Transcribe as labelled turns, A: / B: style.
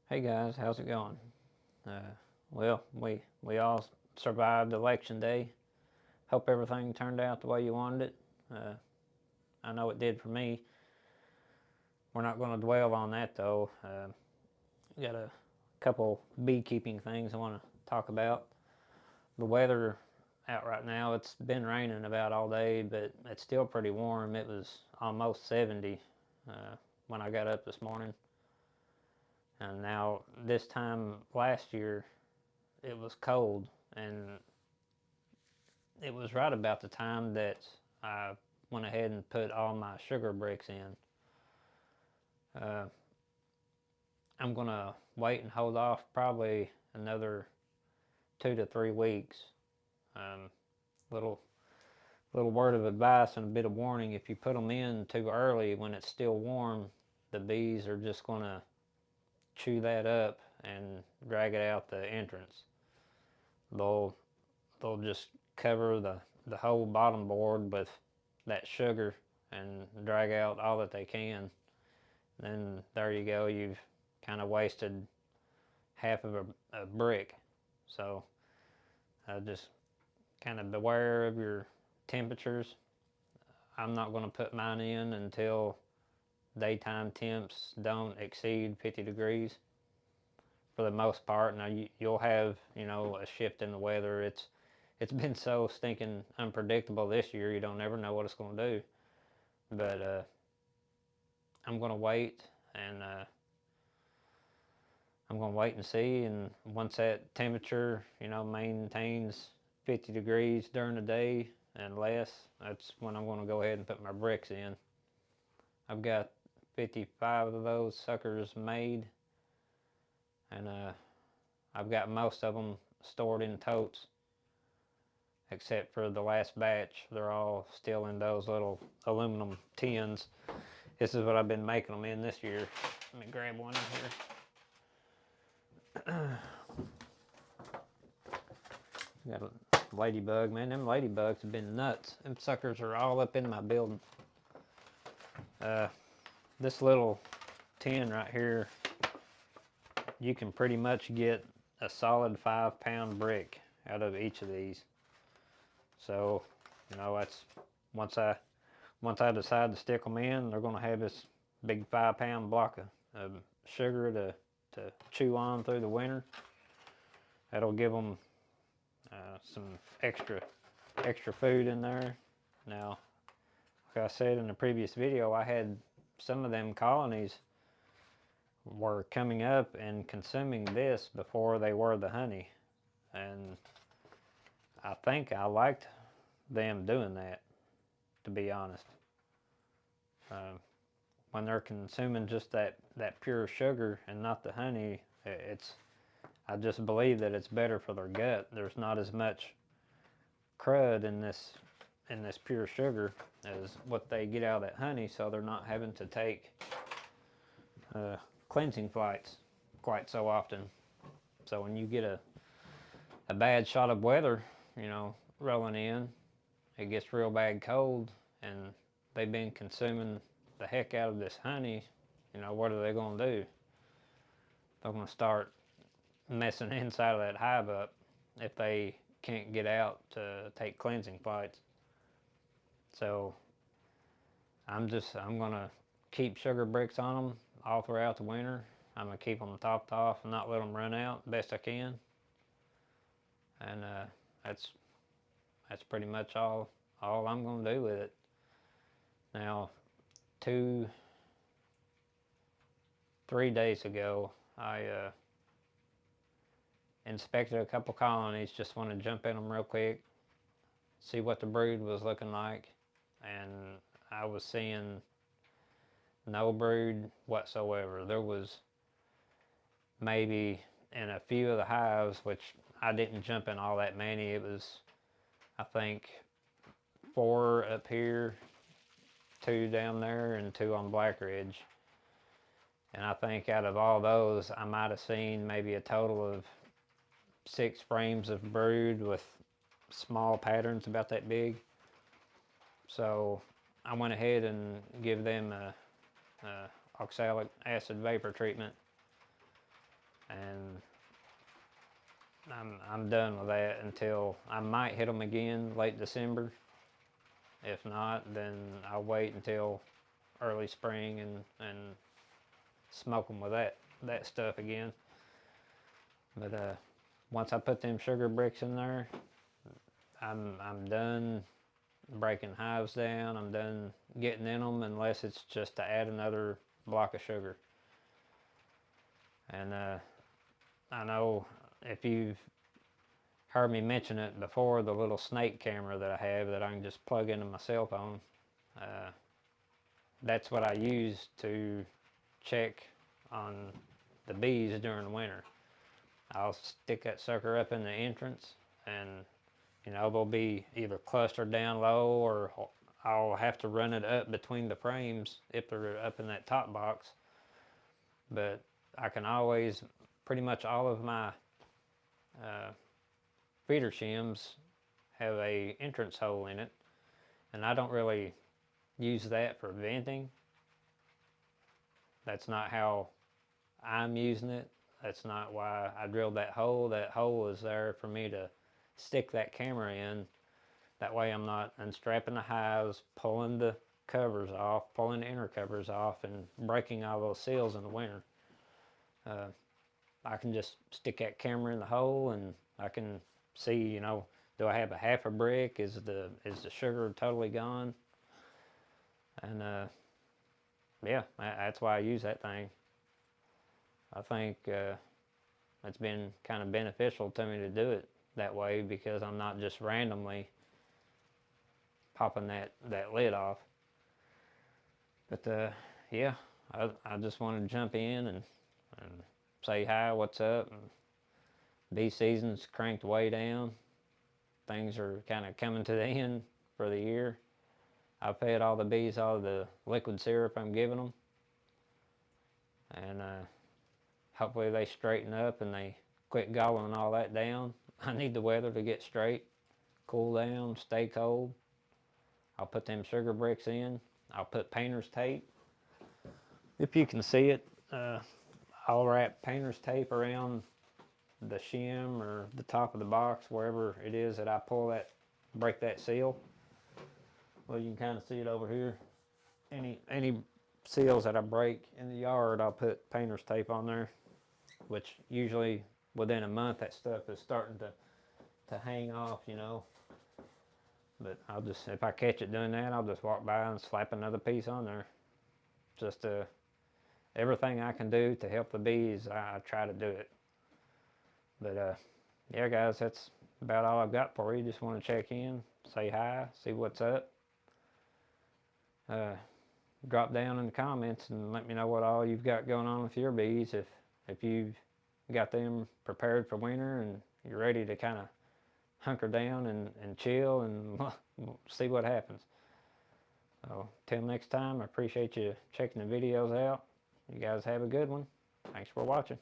A: Hey guys, how's it going? We all survived election day. Hope everything turned out the way you wanted it. Uh, I know it did for me. We're not going to dwell on that though. Got a couple beekeeping things I want to talk about. The weather out right now, it's been raining about all day, but it's still pretty warm. It was almost 70 when I got up this morning. And now, this time last year, it was cold, and it was right about the time that I went ahead and put all my sugar bricks in. Uh, I'm gonna wait and hold off probably another 2 to 3 weeks. Um, little little word of advice and a bit of warning: if you put them in too early when it's still warm, the bees are just gonna chew that up and drag it out the entrance. They'll they'll just cover the whole bottom board with that sugar and drag out all that they can. Then there you go, you've kind of wasted half of a brick. So just kind of beware of your temperatures. I'm not going to put mine in until daytime temps don't exceed 50 degrees for the most part. Now you'll have a shift in the weather. It's been so stinking unpredictable this year. You don't ever know what it's going to do. But I'm going to wait and I'm going to wait and see. And once that temperature, maintains 50 degrees during the day and less, that's when I'm going to go ahead and put my bricks in. I've got 55 of those suckers made, and I've got most of them stored in totes, except for the last batch. They're all still in those little aluminum tins. This is what I've been making them in this year. Let me grab one in here. Got a ladybug, man. Them ladybugs have been nuts. Them suckers are all up in my building. This little tin right here, you can pretty much get a solid 5-pound brick out of each of these. So, that's once I decide to stick them in, they're going to have this big 5-pound block of sugar to chew on through the winter. That'll give them some extra food in there. Now, like I said in the previous video, I had some of them colonies were coming up and consuming this before they were the honey, and I think I liked them doing that, to be honest. When they're consuming just that pure sugar and not the honey, I just believe that it's better for their gut. There's not as much crud in this pure sugar as what they get out of that honey, so they're not having to take cleansing flights quite so often. So when you get a bad shot of weather, rolling in, it gets real bad cold, and they've been consuming the heck out of this honey. What are they going to do? They're going to start messing inside of that hive up if they can't get out to take cleansing flights. So I'm going to keep sugar bricks on them all throughout the winter. I'm going to keep them topped off and not let them run out best I can. And that's pretty much all I'm going to do with it. Now, 3 days ago, I inspected a couple colonies. Just want to jump in them real quick, see what the brood was looking like, and I was seeing no brood whatsoever. There was maybe in a few of the hives, which I didn't jump in all that many. It was, I think, 4 up here, 2 down there, and 2 on Black Ridge. And I think out of all those, I might have seen maybe a total of 6 frames of brood with small patterns about that big. So I went ahead and give them a oxalic acid vapor treatment. and I'm done with that until I might hit them again late December. If not, then I'll wait until early spring and smoke them with that stuff again. But once I put them sugar bricks in there, I'm done breaking hives down. I'm done getting in them unless it's just to add another block of sugar. And I know if you've heard me mention it before, the little snake camera that I have that I can just plug into my cell phone, that's what I use to check on the bees during the winter. I'll stick that sucker up in the entrance, and they'll be either clustered down low, or I'll have to run it up between the frames if they're up in that top box. But I can always, pretty much all of my feeder shims have a entrance hole in it, and I don't really use that for venting. That's not how I'm using it. That's not why I drilled that hole. That hole is there for me to stick that camera in. That way I'm not unstrapping the hives, pulling the covers off, pulling the inner covers off, and breaking all those seals in the winter. I can just stick that camera in the hole, and I can see, do I have a half a brick? Is the sugar totally gone? And yeah, that's why I use that thing. I think it's been kind of beneficial to me to do it that way, because I'm not just randomly popping that lid off. But yeah, I just wanted to jump in and say hi, what's up. And bee season's cranked way down. Things are kind of coming to the end for the year. I've fed all the bees all of the liquid syrup I'm giving them, and hopefully they straighten up and they quit gobbling all that down. I need the weather to get straight, cool down, stay cold. I'll put them sugar bricks in. I'll put painter's tape. If you can see it, I'll wrap painter's tape around the shim or the top of the box, wherever it is that I break that seal. Well, you can kind of see it over here. Any seals that I break in the yard, I'll put painter's tape on there, which usually within a month that stuff is starting to hang off, But if I catch it doing that, I'll just walk by and slap another piece on there. Just everything I can do to help the bees, I try to do it. But yeah, guys, that's about all I've got for you. Just want to check in, say hi, see what's up. Drop down in the comments and let me know what all you've got going on with your bees. If you've got them prepared for winter and you're ready to kind of hunker down and chill and see what happens. So till next time, I appreciate you checking the videos out. You guys have a good one. Thanks for watching.